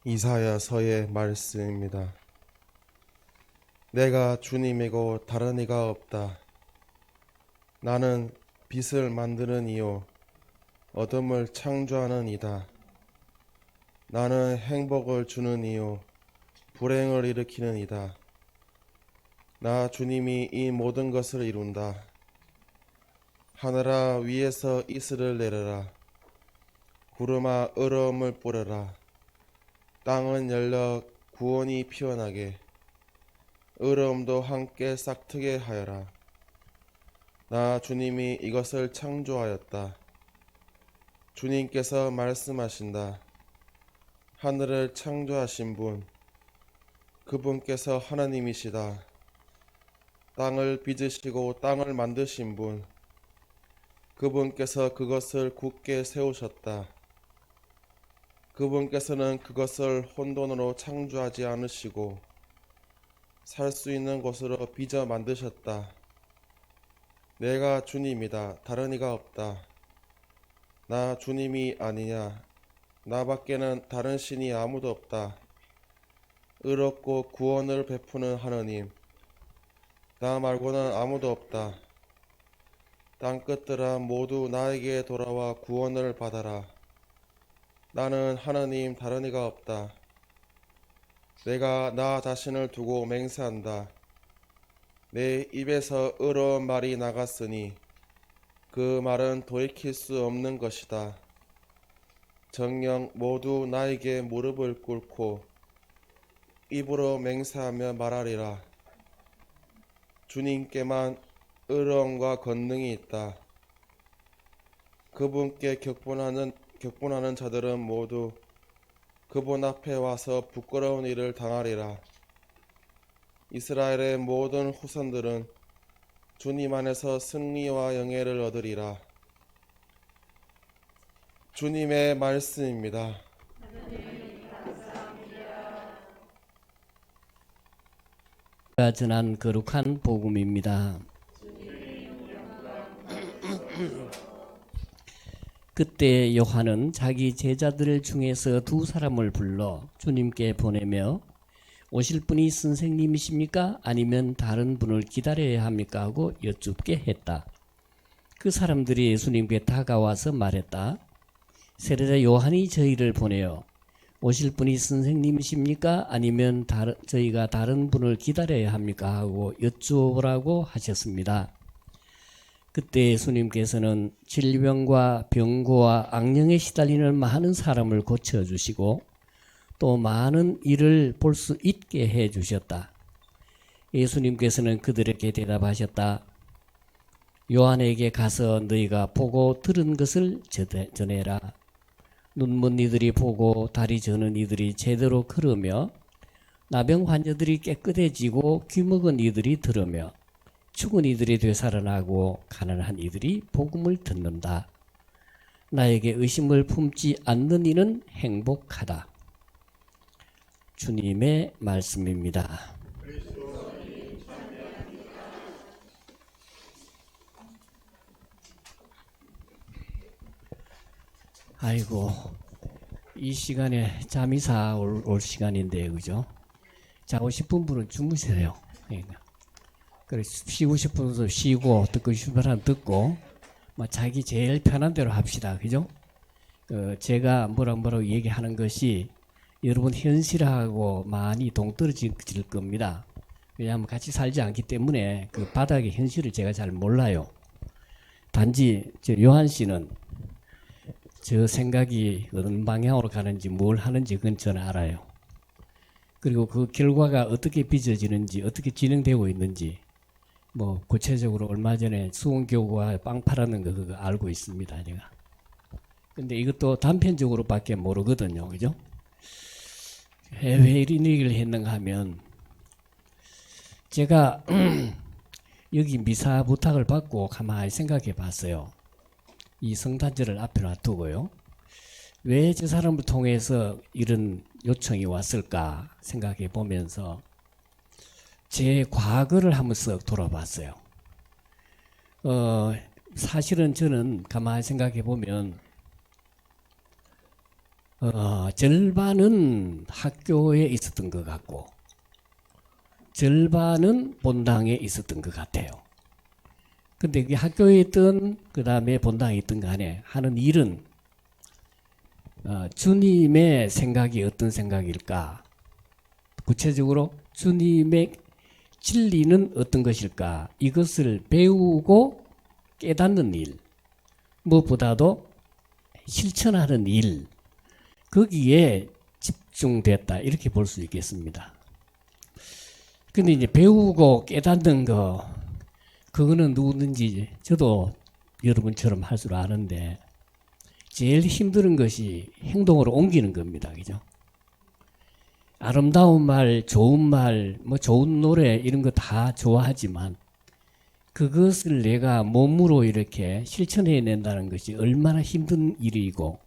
이사야서의 말씀입니다. 내가 주님이고 다른 이가 없다. 나는 빛을 만드는 이요 어둠을 창조하는 이다. 나는 행복을 주는 이요 불행을 일으키는 이다. 나 주님이 이 모든 것을 이룬다. 하늘아 위에서 이슬을 내려라. 구름아 얼음을 뿌려라. 땅은 열려 구원이 피어나게 얼음도 함께 싹트게 하여라. 나 주님이 이것을 창조하였다. 주님께서 말씀하신다. 하늘을 창조하신 분, 그분께서 하나님이시다. 땅을 빚으시고 땅을 만드신 분, 그분께서 그것을 굳게 세우셨다. 그분께서는 그것을 혼돈으로 창조하지 않으시고 살 수 있는 곳으로 빚어 만드셨다. 내가 주님이다. 다른 이가 없다. 나 주님이 아니냐? 나밖에는 다른 신이 아무도 없다. 의롭고 구원을 베푸는 하느님, 나 말고는 아무도 없다. 땅끝들아 모두 나에게 돌아와 구원을 받아라. 나는 하느님 다른 이가 없다. 내가 나 자신을 두고 맹세한다. 내 입에서 의로운 말이 나갔으니 그 말은 돌이킬 수 없는 것이다. 정녕 모두 나에게 무릎을 꿇고 입으로 맹세하며 말하리라. 주님께만 의로움과 권능이 있다. 그분께 격분하는 자들은 모두 그분 앞에 와서 부끄러운 일을 당하리라. 이스라엘의 모든 후손들은 주님 안에서 승리와 영예를 얻으리라. 주님의 말씀입니다. 가 전한 거룩한 복음입니다. 그때 요한은 자기 제자들 중에서 두 사람을 불러 주님께 보내며 오실 분이 선생님이십니까? 아니면 다른 분을 기다려야 합니까? 하고 여쭙게 했다. 그 사람들이 예수님께 다가와서 말했다. 세례자 요한이 저희를 보내어 오실 분이 선생님이십니까? 아니면 저희가 다른 분을 기다려야 합니까? 하고 여쭈어보라고 하셨습니다. 그때 예수님께서는 질병과 병고와 악령에 시달리는 많은 사람을 고쳐주시고 또 많은 일을 볼 수 있게 해주셨다. 예수님께서는 그들에게 대답하셨다. 요한에게 가서 너희가 보고 들은 것을 전해라. 눈먼 이들이 보고 다리 저는 이들이 제대로 걸으며 나병 환자들이 깨끗해지고 귀먹은 이들이 들으며 죽은 이들이 되살아나고 가난한 이들이 복음을 듣는다. 나에게 의심을 품지 않는 이는 행복하다. 주님의 말씀입니다. 아이고, 이 시간에 잠이 올 시간인데, 그죠? 자고 싶은 분은 주무세요. 그래, 쉬고 싶은 분은 쉬고, 듣고 싶은 사람 듣고, 자기 제일 편한 대로 합시다. 그죠? 제가 뭐라고 얘기하는 것이 여러분 현실하고 많이 동떨어질 겁니다. 왜냐하면 같이 살지 않기 때문에 그 바닥의 현실을 제가 잘 몰라요. 단지 요한 씨는 저 생각이 어느 방향으로 가는지 뭘 하는지 그건 저는 알아요. 그리고 그 결과가 어떻게 빚어지는지 어떻게 진행되고 있는지 구체적으로 얼마 전에 수원교구와 빵 팔았는 거 그거 알고 있습니다. 제가. 근데 이것도 단편적으로 밖에 모르거든요. 그죠? 왜 이런 얘기를 했는가 하면 제가 여기 미사 부탁을 받고 가만히 생각해 봤어요. 이 성탄절을 앞에 놔두고요. 왜 저 사람을 통해서 이런 요청이 왔을까 생각해 보면서 제 과거를 한번 쓱 돌아봤어요. 사실은 저는 가만히 생각해 보면 절반은 학교에 있었던 것 같고 절반은 본당에 있었던 것 같아요. 근데 그 학교에 있든 그 다음에 본당에 있든 간에 하는 일은 주님의 생각이 어떤 생각일까? 구체적으로 주님의 진리는 어떤 것일까? 이것을 배우고 깨닫는 일, 무엇보다도 실천하는 일, 거기에 집중됐다. 이렇게 볼 수 있겠습니다. 근데 이제 배우고 깨닫는 거, 그거는 누구든지 저도 여러분처럼 할 줄 아는데, 제일 힘든 것이 행동으로 옮기는 겁니다. 그죠? 아름다운 말, 뭐 좋은 노래 이런 거 다 좋아하지만 그것을 내가 몸으로 이렇게 실천해낸다는 것이 얼마나 힘든 일이고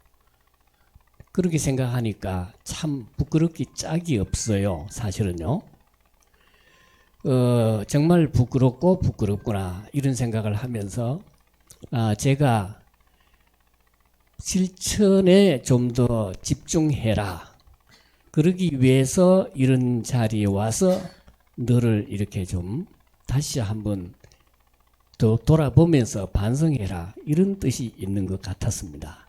그렇게 생각하니까 참 부끄럽기 짝이 없어요. 사실은요. 정말 부끄럽고 부끄럽구나 이런 생각을 하면서 제가 실천에 좀 더 집중해라. 그러기 위해서 이런 자리에 와서 너를 이렇게 좀 다시 한번 더 돌아보면서 반성해라. 이런 뜻이 있는 것 같았습니다.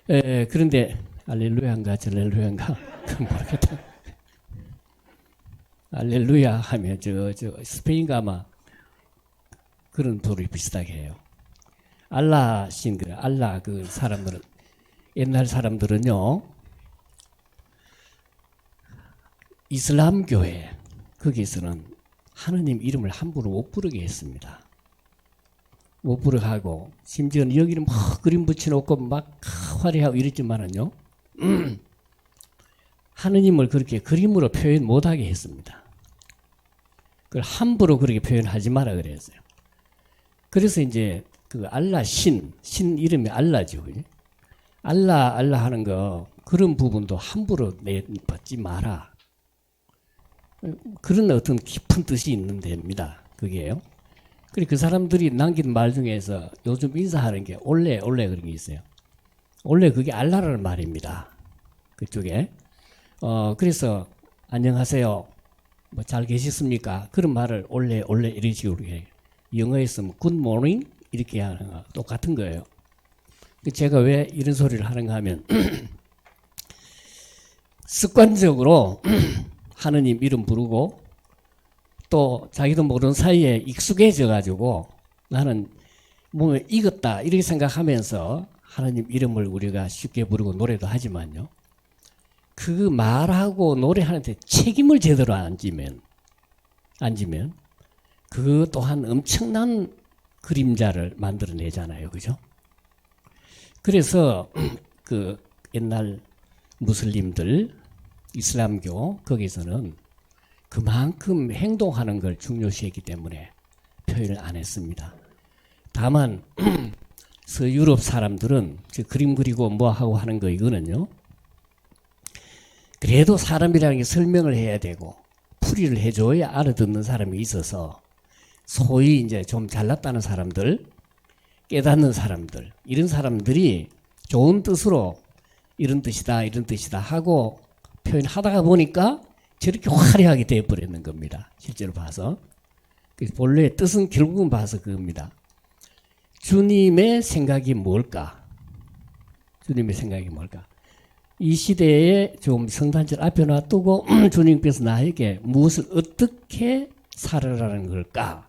그런데 알렐루야인가 절렐루야인가 모르겠다. 알렐루야 하면 저 스페인 가마 그런 도를 비슷하게 해요. 알라 신 그 알라 그 사람들은 옛날 사람들은요 이슬람 교회 거기서는 하느님 이름을 함부로 못 부르게 했습니다. 못 부르게 하고 심지어는 여기는 막 그림 붙여놓고 막 화려하고 이랬지만은요 하느님을 그렇게 그림으로 표현 못하게 했습니다. 그걸 함부로 그렇게 표현하지 마라 그랬어요. 그래서 이제 그 알라 신 이름이 알라죠. 그죠? 알라 하는 거 그런 부분도 함부로 내받지 마라. 그런 어떤 깊은 뜻이 있는 데입니다. 그게요. 그리고 그 사람들이 남긴 말 중에서 요즘 인사하는 게 올레 그런 게 있어요. 원래 그게 알라라는 말입니다. 그쪽에. 그래서 안녕하세요. 뭐 잘 계셨습니까? 그런 말을 올레 이런 식으로 해요. 영어에 쓰면 good morning 이렇게 하는 거 똑같은 거예요. 제가 왜 이런 소리를 하는가 하면 습관적으로 하느님 이름 부르고 또 자기도 모르는 사이에 익숙해져 가지고 나는 뭐 익었다 이렇게 생각하면서 하느님 이름을 우리가 쉽게 부르고 노래도 하지만요. 그 말하고 노래하는데 책임을 제대로 안 지면 그 또한 엄청난 그림자를 만들어내잖아요. 그죠? 그래서 그 옛날 무슬림들 이슬람교 거기서는 그만큼 행동하는 걸 중요시했기 때문에 표현을 안 했습니다. 다만 서유럽 사람들은 그림 그리고 뭐 하고 하는 거 이거는요. 그래도 사람이라는 게 설명을 해야 되고 풀이를 해줘야 알아듣는 사람이 있어서 소위 이제 좀 잘났다는 사람들, 깨닫는 사람들, 이런 사람들이 좋은 뜻으로 이런 뜻이다 하고 표현하다가 보니까 저렇게 화려하게 되어버리는 겁니다. 실제로 봐서. 본래의 뜻은 결국은 봐서 그겁니다. 주님의 생각이 뭘까? 이 시대에 좀 성탄절 앞에 놔두고 주님께서 나에게 무엇을 어떻게 살아라는 걸까?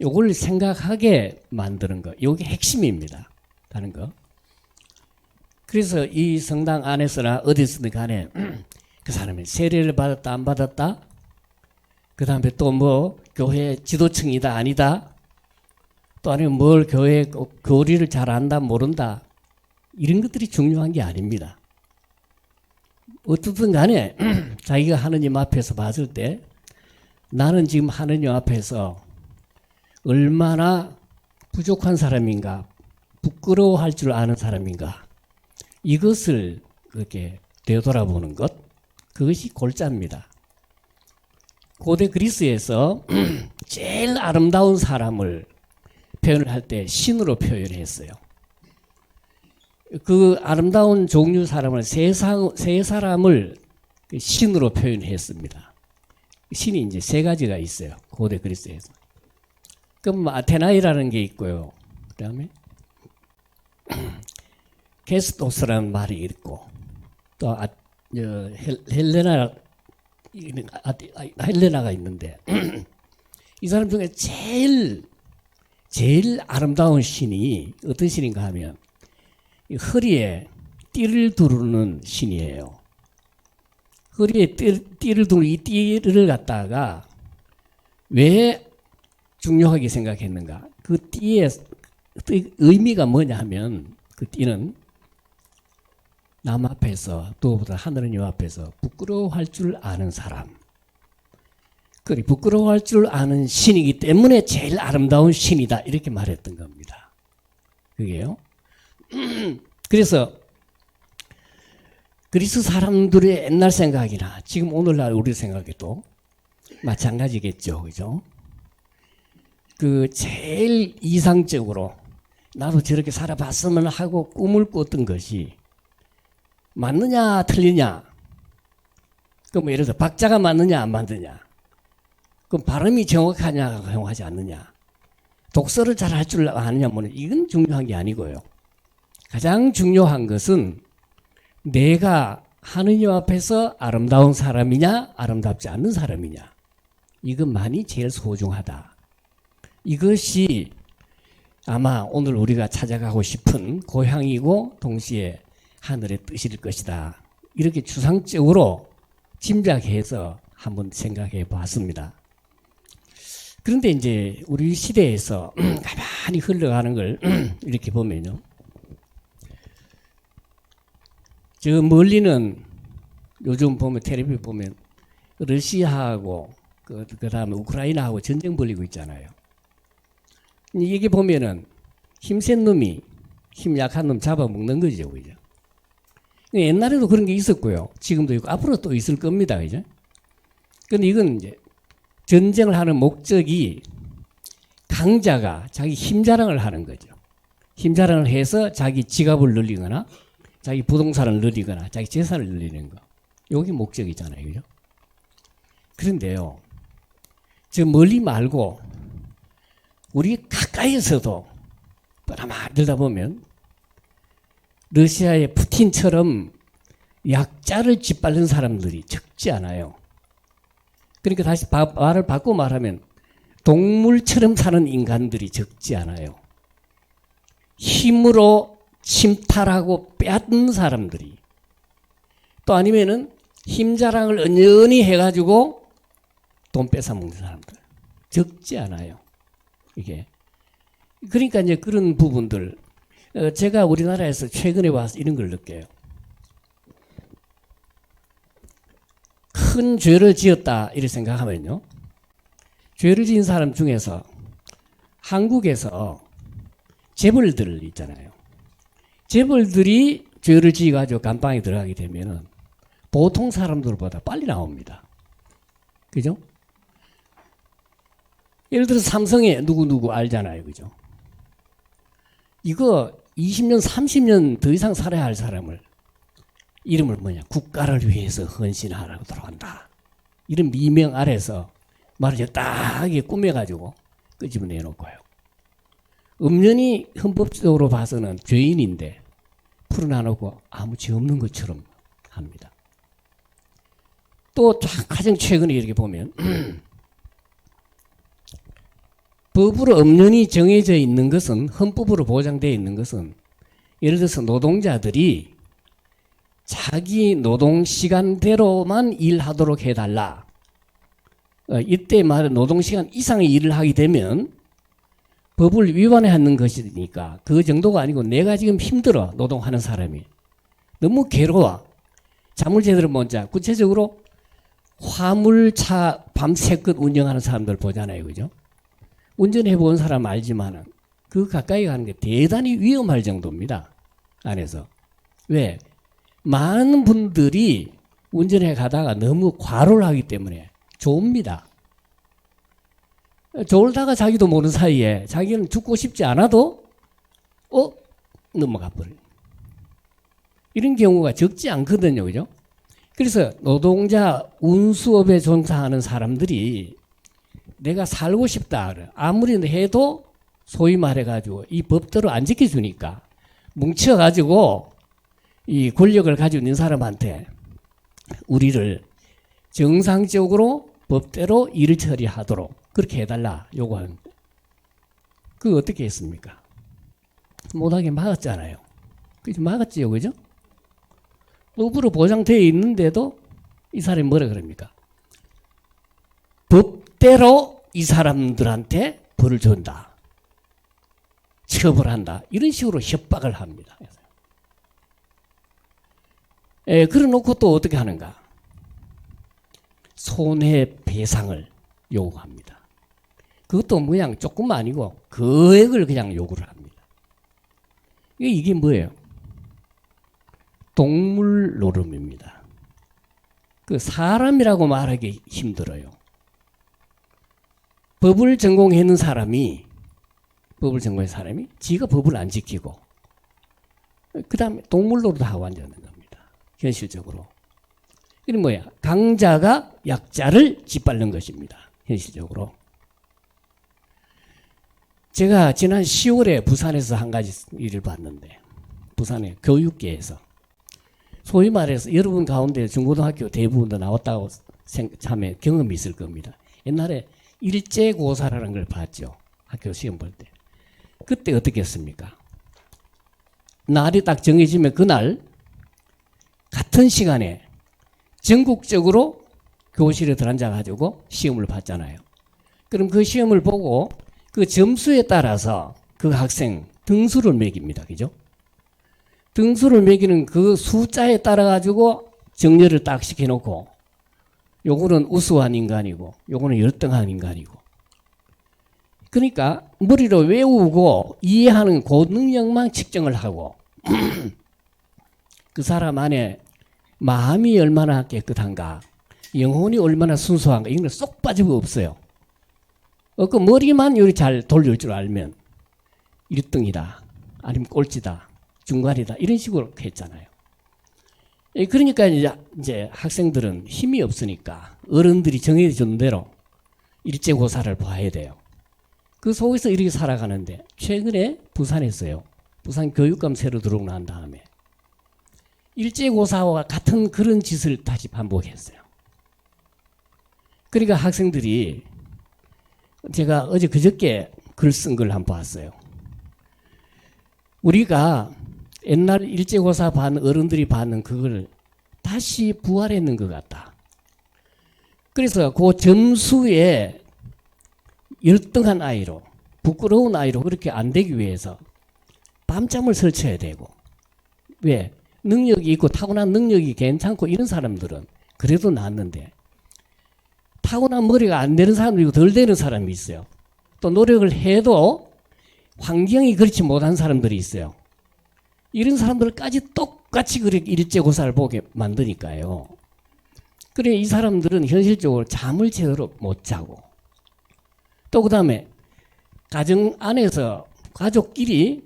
요걸 생각하게 만드는 거. 요게 핵심입니다. 다른 거. 그래서 이 성당 안에서나 어디서든 간에 그 사람이 세례를 받았다 안 받았다, 그 다음에 또 뭐 교회 지도층이다 아니다, 또 아니면 뭘 교회 교리를 잘 안다 모른다, 이런 것들이 중요한 게 아닙니다. 어떻든 간에 자기가 하느님 앞에서 봤을 때 나는 지금 하느님 앞에서 얼마나 부족한 사람인가, 부끄러워할 줄 아는 사람인가, 이것을 그렇게 되돌아보는 것, 그것이 골자입니다. 고대 그리스에서 제일 아름다운 사람을 표현을 할 때 신으로 표현했어요. 그 아름다운 종류 사람을 세 사람을 신으로 표현했습니다. 신이 이제 세 가지가 있어요. 고대 그리스에서. 그럼 아테나이라는 게 있고요. 그다음에 게스토스라는 말이 있고 또 헬레나가 있는데 이 사람 중에 제일 아름다운 신이 어떤 신인가 하면 이 허리에 띠를 두르는 신이에요. 허리에 띠를 두르는 이 띠를 갖다가 왜 중요하게 생각했는가? 그 띠의 의미가 뭐냐 하면 그 띠는 남 앞에서 또보다 하늘님 앞에서 부끄러워할 줄 아는 사람. 그리 부끄러워할 줄 아는 신이기 때문에 제일 아름다운 신이다 이렇게 말했던 겁니다. 그게요. 그래서 그리스 사람들의 옛날 생각이나 지금 오늘날 우리 생각에도 마찬가지겠죠, 그죠? 그 제일 이상적으로 나도 저렇게 살아봤으면 하고 꿈을 꿨던 것이 맞느냐 틀리냐? 그럼 예를 들어 박자가 맞느냐 안 맞느냐? 그럼 발음이 정확하냐 정확하지 않느냐? 독서를 잘 할 줄 아느냐 뭐냐? 이건 중요한 게 아니고요. 가장 중요한 것은 내가 하느님 앞에서 아름다운 사람이냐 아름답지 않는 사람이냐 이것만이 제일 소중하다. 이것이 아마 오늘 우리가 찾아가고 싶은 고향이고 동시에 하늘의 뜻일 것이다. 이렇게 추상적으로 짐작해서 한번 생각해 봤습니다. 그런데 이제 우리 시대에서 가만히 흘러가는 걸 이렇게 보면요. 저 멀리는 요즘 보면 텔레비전 보면 러시아하고 그다음에 우크라이나하고 전쟁 벌이고 있잖아요. 이게 보면은 힘센 놈이 힘 약한 놈 잡아먹는 거죠, 그죠? 옛날에도 그런 게 있었고요. 지금도 있고 앞으로 또 있을 겁니다, 그죠? 근데 이건 이제 전쟁을 하는 목적이 강자가 자기 힘 자랑을 하는 거죠. 힘 자랑을 해서 자기 지갑을 늘리거나 자기 부동산을 늘리거나 자기 재산을 늘리는 거. 여기 목적이잖아요, 그죠? 그런데요, 저 멀리 말고 우리 가까이에서도 뻔하마 들다 보면 러시아의 푸틴처럼 약자를 짓밟는 사람들이 적지 않아요. 그러니까 다시 말을 바꾸고 말하면 동물처럼 사는 인간들이 적지 않아요. 힘으로 침탈하고 빼앗는 사람들이 또 아니면은 힘 자랑을 은연히 해가지고 돈 뺏어먹는 사람들 적지 않아요. 이게 그러니까 이제 그런 부분들 제가 우리나라에서 최근에 와서 이런 걸 느껴요. 큰 죄를 지었다 이렇게 생각하면요. 죄를 지은 사람 중에서 한국에서 재벌들 있잖아요. 재벌들이 죄를 지어가지고 감방에 들어가게 되면은 보통 사람들보다 빨리 나옵니다. 그죠? 예를 들어서 삼성에 누구 알잖아요. 그죠? 이거 20년, 30년 더 이상 살아야 할 사람을 이름을 뭐냐? 국가를 위해서 헌신하라고 들어간다. 이런 미명 아래서 말을 적당하게 꾸며가지고 끄집어내놓고요. 엄연히 헌법적으로 봐서는 죄인인데 풀어놔놓고 아무 죄 없는 것처럼 합니다. 또 가장 최근에 이렇게 보면 법으로 엄연히 정해져 있는 것은 헌법으로 보장되어 있는 것은 예를 들어서 노동자들이 자기 노동 시간대로만 일하도록 해달라. 이때 말은 노동 시간 이상의 일을 하게 되면 법을 위반하는 것이니까 그 정도가 아니고 내가 지금 힘들어 노동하는 사람이 너무 괴로워 잠을 제대로 못 자. 구체적으로 화물차 밤새껏 운영하는 사람들 보잖아요, 그죠? 운전해 본 사람 알지만은 그 가까이 가는 게 대단히 위험할 정도입니다. 안에서 왜? 많은 분들이 운전해 가다가 너무 과로를 하기 때문에 좋습니다. 졸다가 자기도 모르는 사이에 자기는 죽고 싶지 않아도 넘어가 버려요. 이런 경우가 적지 않거든요. 그죠? 그래서 노동자 운수업에 종사하는 사람들이 내가 살고 싶다. 아무리 해도 소위 말해가지고 이 법대로 안 지켜주니까 뭉쳐가지고 이 권력을 가지고 있는 사람한테 우리를 정상적으로 법대로 일을 처리하도록 그렇게 해달라 요구하는데 그거 어떻게 했습니까? 못하게 막았잖아요. 그죠? 막았지요. 그죠? 법으로 보장되어 있는데도 이 사람이 뭐라 그럽니까? 법대로 이 사람들한테 벌을 준다. 처벌한다. 이런 식으로 협박을 합니다. 그래 놓고 또 어떻게 하는가? 손해배상을 요구합니다. 그것도 모양 조금 아니고 거액을 그냥 요구를 합니다. 이게 뭐예요? 동물 노름입니다. 그 사람이라고 말하기 힘들어요. 법을 전공했는 사람이 지가 법을 안 지키고 그 다음에 동물로도 다 완전한 겁니다. 현실적으로. 이게 뭐야? 강자가 약자를 짓밟는 것입니다. 현실적으로. 제가 지난 10월에 부산에서 한 가지 일을 봤는데 부산의 교육계에서 소위 말해서 여러분 가운데 중고등학교 대부분도 나왔다고 하면 경험이 있을 겁니다. 옛날에 일제고사라는 걸 봤죠. 학교 시험 볼 때. 그때 어떻게 했습니까? 날이 딱 정해지면 그날 같은 시간에 전국적으로 교실에 들어앉아가지고 시험을 봤잖아요. 그럼 그 시험을 보고 그 점수에 따라서 그 학생 등수를 매깁니다. 그죠? 등수를 매기는 그 숫자에 따라가지고 정렬을 딱 시켜놓고 요거는 우수한 인간이고 요거는 열등한 인간이고 그러니까 머리로 외우고 이해하는 그 능력만 측정을 하고 그 사람 안에 마음이 얼마나 깨끗한가 영혼이 얼마나 순수한가 이런 거 쏙 빠지고 없어요. 그 머리만 요리 잘 돌릴 줄 알면 1등이다 아니면 꼴찌다 중간이다 이런 식으로 했잖아요. 그러니까 이제 학생들은 힘이 없으니까 어른들이 정해준 대로 일제고사를 봐야 돼요. 그 속에서 이렇게 살아가는데 최근에 부산에서요. 부산 교육감 새로 들어오고 난 다음에 일제고사와 같은 그런 짓을 다시 반복했어요. 그러니까 학생들이 제가 어제 그저께 글 쓴 걸 한번 봤어요. 우리가 옛날 일제고사 받는 어른들이 받는 그걸 다시 부활했는 것 같다. 그래서 그 점수에 열등한 아이로 부끄러운 아이로 그렇게 안 되기 위해서 밤잠을 설쳐야 되고 왜? 능력이 있고 타고난 능력이 괜찮고 이런 사람들은 그래도 낫는데 타고난 머리가 안 되는 사람도 있고 덜 되는 사람이 있어요. 또 노력을 해도 환경이 그렇지 못한 사람들이 있어요. 이런 사람들까지 똑같이 그렇게 일제고사를 보게 만드니까요. 그래 이 사람들은 현실적으로 잠을 제대로 못 자고 또 그 다음에 가정 안에서 가족끼리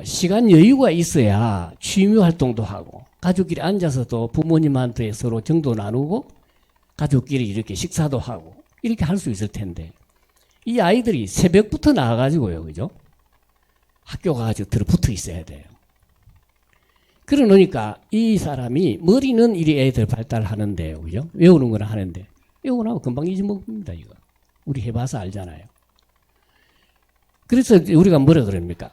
시간 여유가 있어야 취미 활동도 하고 가족끼리 앉아서도 부모님한테 서로 정도 나누고 가족끼리 이렇게 식사도 하고 이렇게 할 수 있을 텐데 이 아이들이 새벽부터 나와가지고요. 그죠? 학교 가가지고 들어붙어 있어야 돼요. 그러니까 이 사람이 머리는 이리 애들 발달하는데요. 그죠? 외우는 거는 하는데 외우고 나면 금방 잊어먹습니다. 이거. 우리 해봐서 알잖아요. 그래서 우리가 뭐라 그럽니까?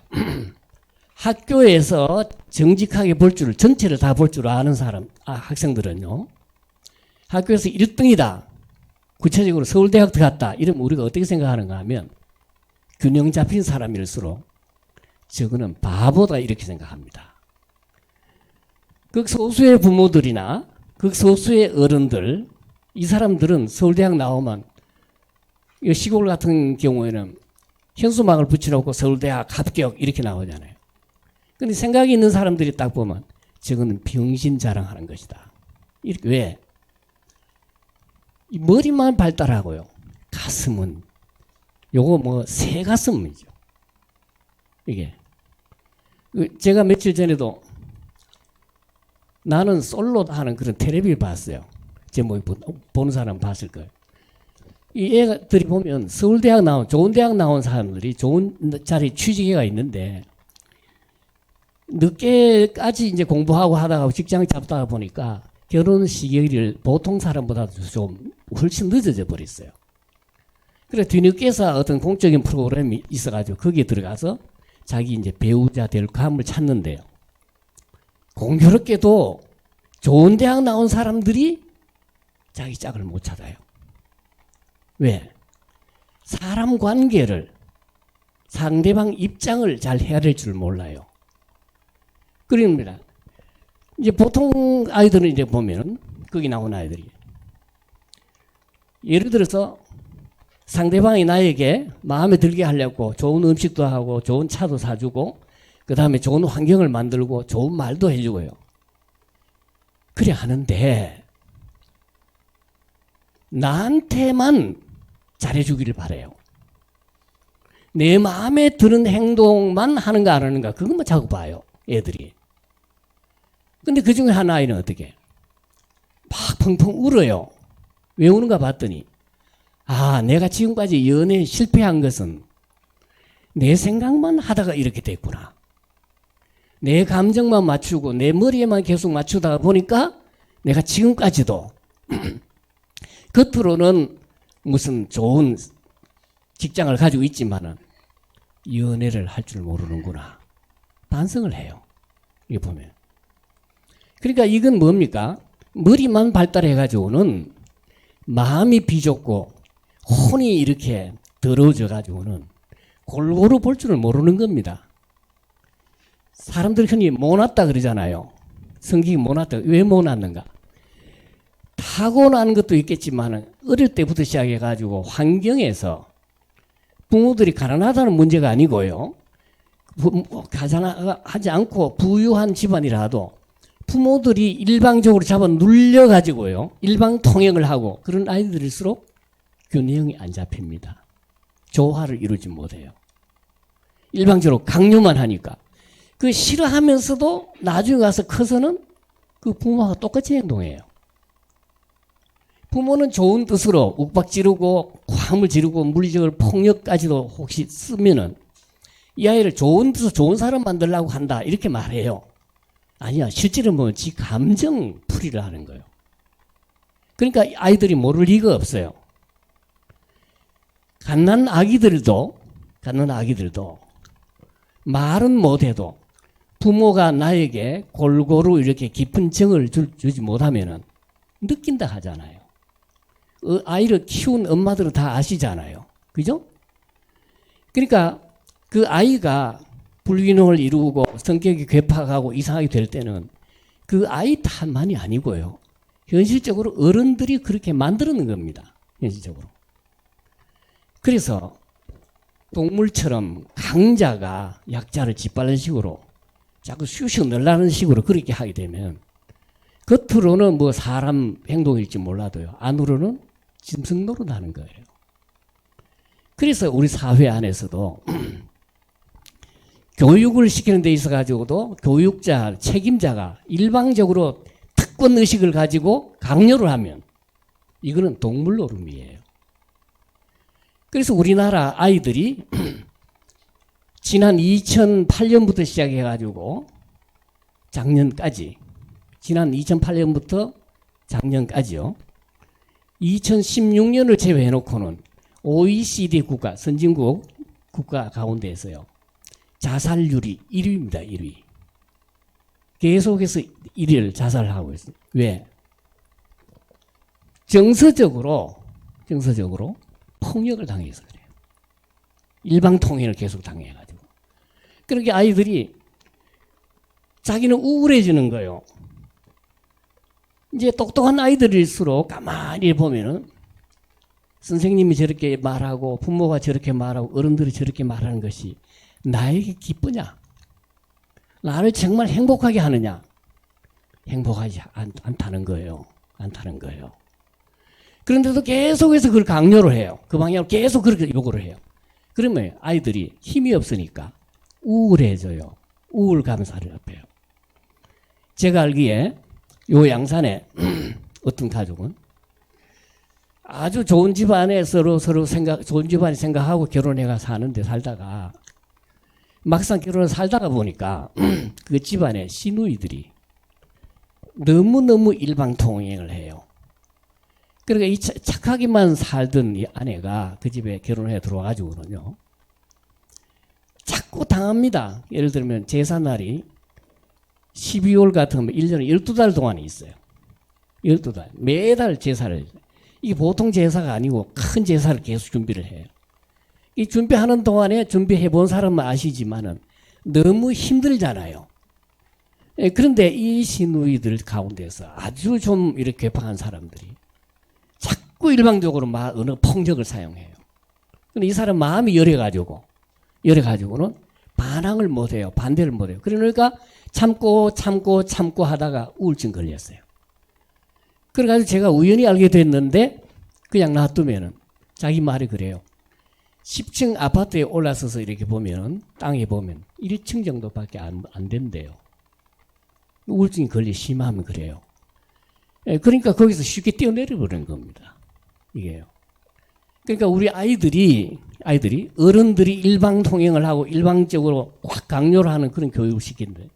학교에서 정직하게 볼 줄, 전체를 다 볼 줄 아는 사람, 학생들은요. 학교에서 1등이다. 구체적으로 서울대학 들어갔다. 이러면 우리가 어떻게 생각하는가 하면 균형 잡힌 사람일수록 저거는 바보다 이렇게 생각합니다. 극소수의 부모들이나 극소수의 어른들 이 사람들은 서울대학 나오면 시골 같은 경우에는 현수막을 붙여놓고 서울대학 합격 이렇게 나오잖아요. 근데 생각이 있는 사람들이 딱 보면 저거는 병신 자랑하는 것이다. 이렇게 왜? 이 머리만 발달하고요. 가슴은 요거 뭐 새 가슴이죠. 이게 제가 며칠 전에도 나는 솔로 하는 그런 텔레비를 봤어요. 제목이 보는 사람 봤을 거예요. 이 애들이 보면 서울대학 나온, 좋은 대학 나온 사람들이 좋은 자리 취직해가 있는데 늦게까지 이제 공부하고 하다가 직장 잡다가 보니까 결혼 시기를 보통 사람보다도 좀 훨씬 늦어져 버렸어요. 그래 뒤늦게서 어떤 공적인 프로그램이 있어가지고 거기에 들어가서 자기 이제 배우자 될 감을 찾는데요. 공교롭게도 좋은 대학 나온 사람들이 자기 짝을 못 찾아요. 왜? 사람 관계를, 상대방 입장을 잘 헤아릴 줄 몰라요. 그럽니다. 이제 보통 아이들은 이제 보면은, 거기 나온 아이들이. 예를 들어서 상대방이 나에게 마음에 들게 하려고 좋은 음식도 하고, 좋은 차도 사주고, 그 다음에 좋은 환경을 만들고, 좋은 말도 해주고요. 그래 하는데, 나한테만 잘해주기를 바래요. 내 마음에 드는 행동만 하는가 안 하는가 그것만 자꾸 봐요. 애들이. 근데 그 중에 한 아이는 어떻게 막 펑펑 울어요. 왜 우는가 봤더니 아 내가 지금까지 연애에 실패한 것은 내 생각만 하다가 이렇게 됐구나. 내 감정만 맞추고 내 머리에만 계속 맞추다 보니까 내가 지금까지도 겉으로는 무슨 좋은 직장을 가지고 있지만은 연애를 할 줄 모르는구나. 반성을 해요. 이거 보면. 그러니까 이건 뭡니까? 머리만 발달해가지고는 마음이 비좁고 혼이 이렇게 더러워져가지고는 골고루 볼 줄을 모르는 겁니다. 사람들 흔히 못났다 그러잖아요. 성격이 못났다. 왜 못났는가? 타고난 것도 있겠지만 어릴 때부터 시작해가지고 환경에서 부모들이 가난하다는 문제가 아니고요. 가난하지 않고 부유한 집안이라도 부모들이 일방적으로 잡아 눌려가지고요. 일방통행을 하고 그런 아이들일수록 균형이 안 잡힙니다. 조화를 이루지 못해요. 일방적으로 강요만 하니까. 그 싫어하면서도 나중에 가서 커서는 그 부모와 똑같이 행동해요. 부모는 좋은 뜻으로 욱박 지르고 과음을 지르고 물리적으로 폭력까지도 혹시 쓰면은 이 아이를 좋은 뜻으로 좋은 사람 만들려고 한다 이렇게 말해요. 아니야 실제로 보면 지 감정 풀이를 하는 거예요. 그러니까 아이들이 모를 리가 없어요. 갓난 아기들도 말은 못해도 부모가 나에게 골고루 이렇게 깊은 정을 주지 못하면은 느낀다 하잖아요. 아이를 키운 엄마들은 다 아시잖아요. 그죠? 그러니까 그 아이가 불균형을 이루고 성격이 괴팍하고 이상하게 될 때는 그 아이 탓만이 아니고요. 현실적으로 어른들이 그렇게 만들어낸 겁니다. 현실적으로. 그래서 동물처럼 강자가 약자를 짓밟는 식으로 자꾸 쑤셔 넣으려는 식으로 그렇게 하게 되면 겉으로는 뭐 사람 행동일지 몰라도요. 안으로는 짐승 노릇하는 거예요. 그래서 우리 사회 안에서도 교육을 시키는 데 있어 가지고도 교육자, 책임자가 일방적으로 특권 의식을 가지고 강요를 하면 이거는 동물 노름이에요. 그래서 우리나라 아이들이 지난 2008년부터 시작해 가지고 작년까지 지난 2008년부터 작년까지요. 2016년을 제외해 놓고는 OECD 국가, 선진국 국가 가운데에서요. 자살률이 1위입니다. 1위. 계속해서 1위를 자살하고 있어요. 왜? 정서적으로 폭력을 당해서 그래요. 일방통행을 계속 당해가지고. 그렇게 아이들이 자기는 우울해지는 거예요. 이제 똑똑한 아이들일수록 가만히 보면은 선생님이 저렇게 말하고 부모가 저렇게 말하고 어른들이 저렇게 말하는 것이 나에게 기쁘냐? 나를 정말 행복하게 하느냐? 행복하지 않다는 거예요. 않다는 거예요. 그런데도 계속해서 그걸 강요를 해요. 그 방향으로 계속 그렇게 요구를 해요. 그러면 아이들이 힘이 없으니까 우울해져요. 우울감을 사로잡혀요. 제가 알기에 요 양산에 어떤 가족은 아주 좋은 집안에 서로 좋은 집안에 생각하고 결혼해가 사는데 살다가 막상 결혼을 살다가 보니까 그 집안의 시누이들이 너무너무 일방통행을 해요. 그러니까 이 착하게만 살던 이 아내가 그 집에 결혼해 들어와가지고는요, 자꾸 당합니다. 예를 들면 제삿날이 12월 같은 거 1년에 12달 동안에 있어요. 12달. 매달 제사를. 이게 보통 제사가 아니고 큰 제사를 계속 준비를 해요. 이 준비하는 동안에 준비해 본 사람은 아시지만은 너무 힘들잖아요. 그런데 이 시누이들 가운데서 아주 좀 이렇게 괴팍한 사람들이 자꾸 일방적으로 어느 폭력을 사용해요. 근데 이 사람 마음이 열어가지고는 반항을 못해요. 반대를 못해요. 그러니까 참고 하다가 우울증 걸렸어요. 그래가지고 제가 우연히 알게 됐는데 그냥 놔두면은 자기 말이 그래요. 10층 아파트에 올라서서 이렇게 보면 땅에 보면 1층 정도밖에 안 된대요. 우울증이 심하면 그래요. 그러니까 거기서 쉽게 뛰어내려 버리는 겁니다. 이게요. 그러니까 우리 아이들이 어른들이 일방통행을 하고 일방적으로 확 강요를 하는 그런 교육을 시킨대.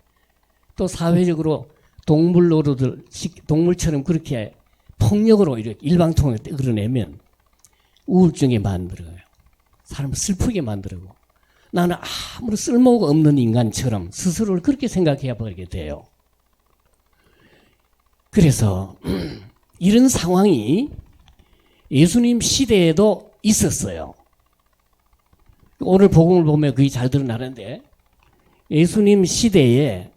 또 사회적으로 동물처럼 그렇게 폭력으로 이렇게 일방통행을 끌어내면 우울증에 만들어요. 사람을 슬프게 만들고 나는 아무런 쓸모가 없는 인간처럼 스스로를 그렇게 생각해 버리게 돼요. 그래서 이런 상황이 예수님 시대에도 있었어요. 오늘 복음을 보면 그게 잘 드러나는데 예수님 시대에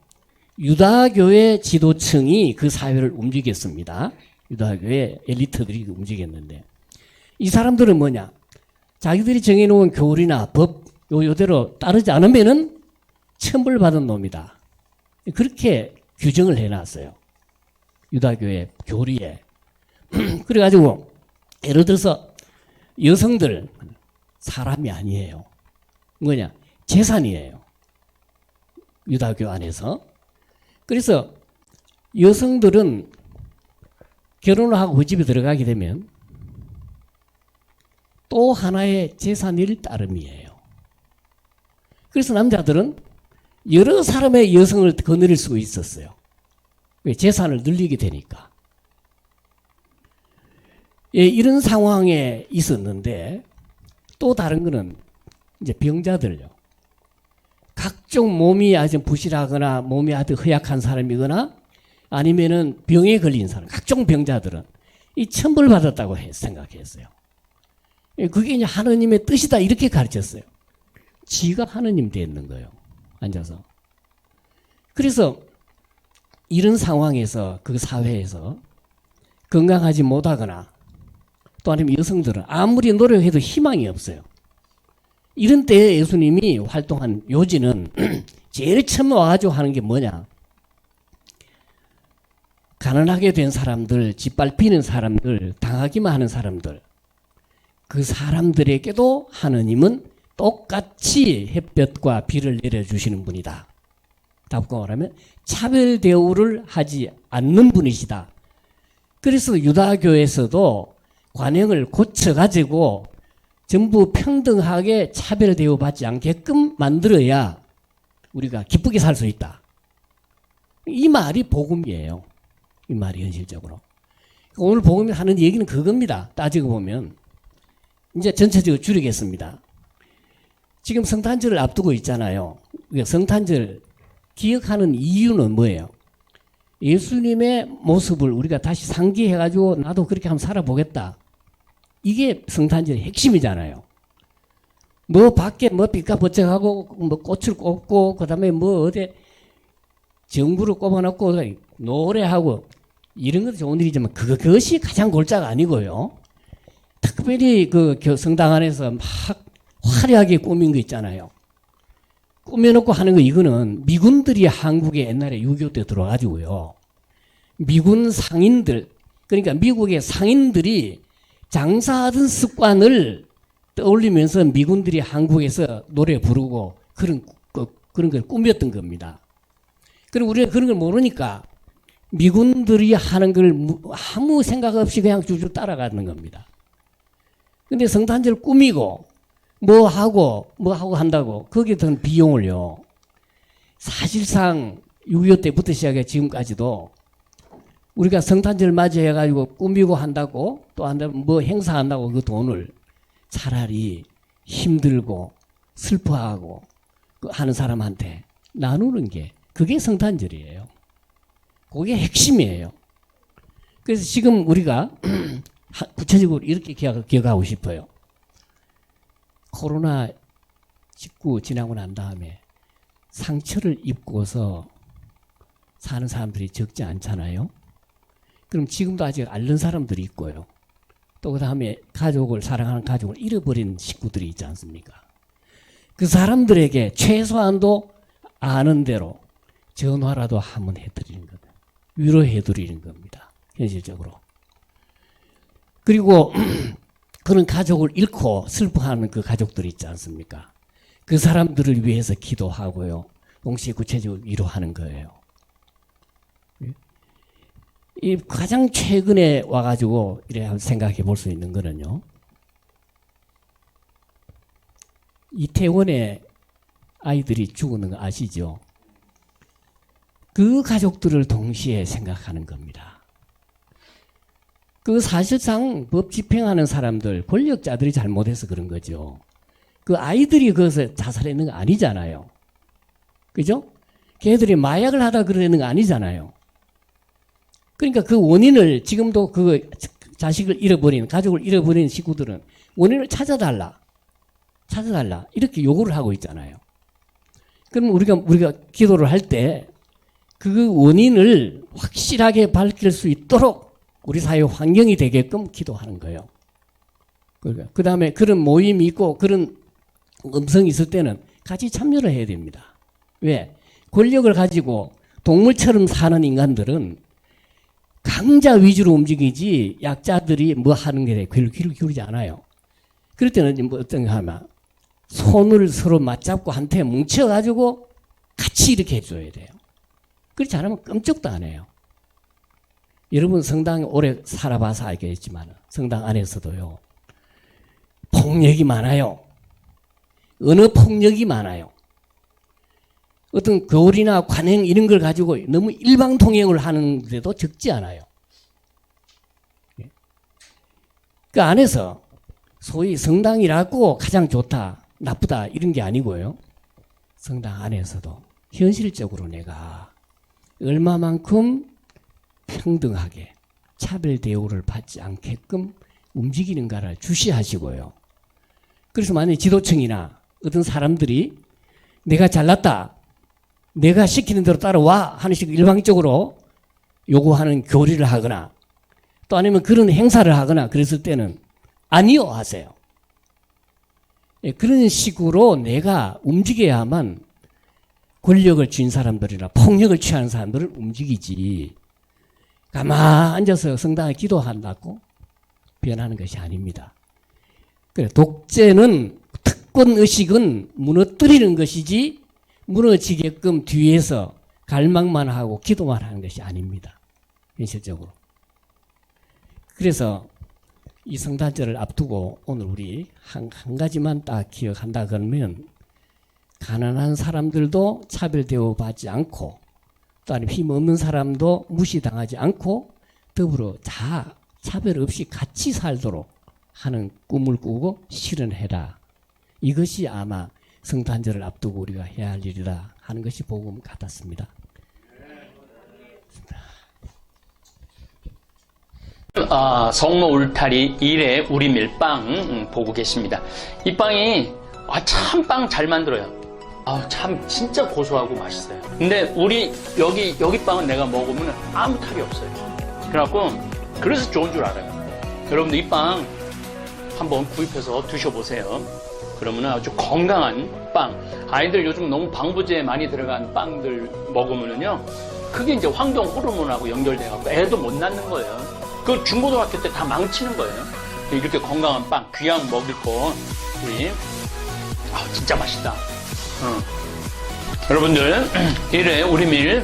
유다교의 지도층이 그 사회를 움직였습니다. 유다교의 엘리트들이 움직였는데 이 사람들은 뭐냐? 자기들이 정해놓은 교리나 법 요대로 따르지 않으면은 천벌받은 놈이다. 그렇게 규정을 해놨어요. 유다교의 교리에. 그래가지고 예를 들어서 여성들 사람이 아니에요. 뭐냐? 재산이에요. 유다교 안에서. 그래서 여성들은 결혼을 하고 그 집에 들어가게 되면 또 하나의 재산일 따름이에요. 그래서 남자들은 여러 사람의 여성을 거느릴 수 있었어요. 왜? 재산을 늘리게 되니까. 예, 이런 상황에 있었는데 또 다른 거는 이제 병자들요. 각종 몸이 아주 부실하거나 몸이 아주 허약한 사람이거나 아니면은 병에 걸린 사람, 각종 병자들은 이 천벌받았다고 생각했어요. 그게 이제 하느님의 뜻이다 이렇게 가르쳤어요. 지가 하느님 되는 거예요. 앉아서. 그래서 이런 상황에서 그 사회에서 건강하지 못하거나 또 아니면 여성들은 아무리 노력해도 희망이 없어요. 이런 때에 예수님이 활동한 요지는 제일 처음 와가지고 하는 게 뭐냐? 가난하게 된 사람들, 짓밟히는 사람들, 당하기만 하는 사람들, 그 사람들에게도 하느님은 똑같이 햇볕과 비를 내려주시는 분이다. 답고 말하면 차별 대우를 하지 않는 분이시다. 그래서 유다교에서도 관행을 고쳐가지고 전부 평등하게 차별 대우받지 않게끔 만들어야 우리가 기쁘게 살 수 있다. 이 말이 복음이에요. 이 말이 현실적으로. 오늘 복음이 하는 얘기는 그겁니다. 따지고 보면. 이제 전체적으로 줄이겠습니다. 지금 성탄절을 앞두고 있잖아요. 성탄절 기억하는 이유는 뭐예요? 예수님의 모습을 우리가 다시 상기해가지고 나도 그렇게 한번 살아보겠다. 이게 성탄절의 핵심이잖아요. 뭐 밖에 뭐 삐까번쩍하고 뭐 꽃을 꽂고 그다음에 뭐 어디 정부를 꼽아놓고 노래하고 이런 것도 좋은 일이지만 그것이 가장 골자가 아니고요. 특별히 그 성당 안에서 막 화려하게 꾸민 거 있잖아요. 꾸며놓고 하는 거 이거는 미군들이 한국에 옛날에 6.25 때 들어와가지고요. 미군 상인들 그러니까 미국의 상인들이 장사하던 습관을 떠올리면서 미군들이 한국에서 노래 부르고 그런 걸 꾸몄던 겁니다. 그리고 우리가 그런 걸 모르니까 미군들이 하는 걸 아무 생각 없이 그냥 줄줄 따라가는 겁니다. 근데 성탄절 꾸미고 뭐 하고 한다고 거기에 든 비용을요. 사실상 6.25 때부터 시작해 지금까지도 우리가 성탄절 맞이해가지고 꾸미고 한다고 또 한다면 뭐 행사한다고 그 돈을 차라리 힘들고 슬퍼하고 하는 사람한테 나누는 게 그게 성탄절이에요. 그게 핵심이에요. 그래서 지금 우리가 구체적으로 이렇게 기억하고 싶어요. 코로나19 지나고 난 다음에 상처를 입고서 사는 사람들이 적지 않잖아요. 그럼 지금도 아직 앓는 사람들이 있고요. 또 그 다음에 가족을, 사랑하는 가족을 잃어버린 식구들이 있지 않습니까? 그 사람들에게 최소한도 아는 대로 전화라도 한번 해드리는 겁니다. 위로해드리는 겁니다. 현실적으로. 그리고 그런 가족을 잃고 슬퍼하는 그 가족들이 있지 않습니까? 그 사람들을 위해서 기도하고요. 동시에 구체적으로 위로하는 거예요. 이 가장 최근에 와가지고 이래 한번 생각해 볼 수 있는 거는요. 이태원에 아이들이 죽는 거 아시죠? 그 가족들을 동시에 생각하는 겁니다. 그 사실상 법 집행하는 사람들, 권력자들이 잘못해서 그런 거죠. 그 아이들이 거기서 자살했는 거 아니잖아요. 그죠? 걔들이 마약을 하다 그러는 거 아니잖아요. 그러니까 그 원인을 지금도 그 자식을 잃어버린, 가족을 잃어버린 식구들은 원인을 찾아달라. 이렇게 요구를 하고 있잖아요. 그럼 우리가 기도를 할 때 그 원인을 확실하게 밝힐 수 있도록 우리 사회 환경이 되게끔 기도하는 거예요. 그 다음에 그런 모임이 있고 그런 음성이 있을 때는 같이 참여를 해야 됩니다. 왜? 권력을 가지고 동물처럼 사는 인간들은 강자 위주로 움직이지 약자들이 뭐 하는 게 별로 귀를 기울이지 않아요. 그럴 때는 뭐 어떤가 하면 손을 서로 맞잡고 한테 뭉쳐가지고 같이 이렇게 해줘야 돼요. 그렇지 않으면 끔찍도 안 해요. 여러분 성당에 오래 살아봐서 알겠지만 성당 안에서도요. 폭력이 많아요. 언어 폭력이 많아요. 어떤 교리나 관행 이런 걸 가지고 너무 일방통행을 하는데도 적지 않아요. 그 안에서 소위 성당이라고 가장 좋다, 나쁘다 이런 게 아니고요. 성당 안에서도 현실적으로 내가 얼마만큼 평등하게 차별 대우를 받지 않게끔 움직이는가를 주시하시고요. 그래서 만약에 지도층이나 어떤 사람들이 내가 잘났다, 내가 시키는 대로 따라와 하는 식으로 일방적으로 요구하는 교리를 하거나 또 아니면 그런 행사를 하거나 그랬을 때는 아니요 하세요. 그런 식으로 내가 움직여야만 권력을 쥔 사람들이나 폭력을 취하는 사람들을 움직이지 가만히 앉아서 성당에 기도한다고 변하는 것이 아닙니다. 그래, 독재는 특권의식은 무너뜨리는 것이지 무너지게끔 뒤에서 갈망만 하고 기도만 하는 것이 아닙니다. 현실적으로. 그래서 이 성탄절을 앞두고 오늘 우리 한 가지만 딱 기억한다 그러면 가난한 사람들도 차별 대우받지 않고 또 아니면 힘없는 사람도 무시당하지 않고 더불어 차별 없이 같이 살도록 하는 꿈을 꾸고 실현해라. 이것이 아마 성탄절을 앞두고 우리가 해야 할 일이라 하는 것이 복음 같았습니다. 성로 울타리 1의 우리 밀빵 보고 계십니다. 이 빵이 참 빵 잘 만들어요. 참 진짜 고소하고 맛있어요. 근데 우리 여기 빵은 내가 먹으면 아무 탈이 없어요. 그래서 좋은 줄 알아요. 여러분들 이 빵 한번 구입해서 드셔보세요. 그러면 아주 건강한 빵. 아이들 요즘 너무 방부제 많이 들어간 빵들 먹으면은요, 그게 이제 환경 호르몬하고 연결돼갖고 애도 못 낳는 거예요. 그 중고등학교 때 다 망치는 거예요. 이렇게 건강한 빵, 귀한 먹일 거, 우리, 진짜 맛있다. 여러분들, 1회 우리밀,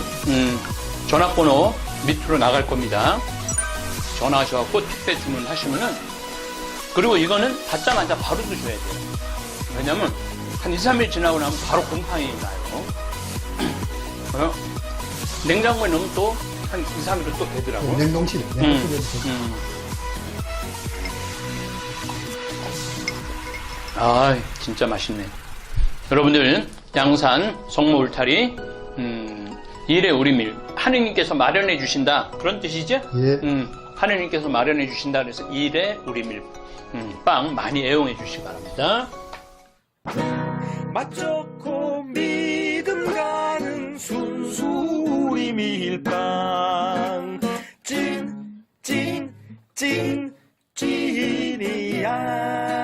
전화번호 밑으로 나갈 겁니다. 전화하셔갖고 택배 주문하시면은, 그리고 이거는 받자마자 바로 드셔야 돼요. 왜냐면 한 2, 3일 지나고 나면 바로 곰팡이 나요. 냉장고에 넣으면 또 한 2, 3일은 또 되더라고요. 냉동실에. 아, 진짜 맛있네. 여러분들, 양산 성모 울타리, 일의 우리밀, 하느님께서 마련해 주신다. 그런 뜻이죠? 예. 하느님께서 마련해 주신다. 그래서 일의 우리밀, 빵 많이 애용해 주시기 바랍니다. 맛 좋고 믿음 가는 순수 우리 밀빵 찐 찐이야.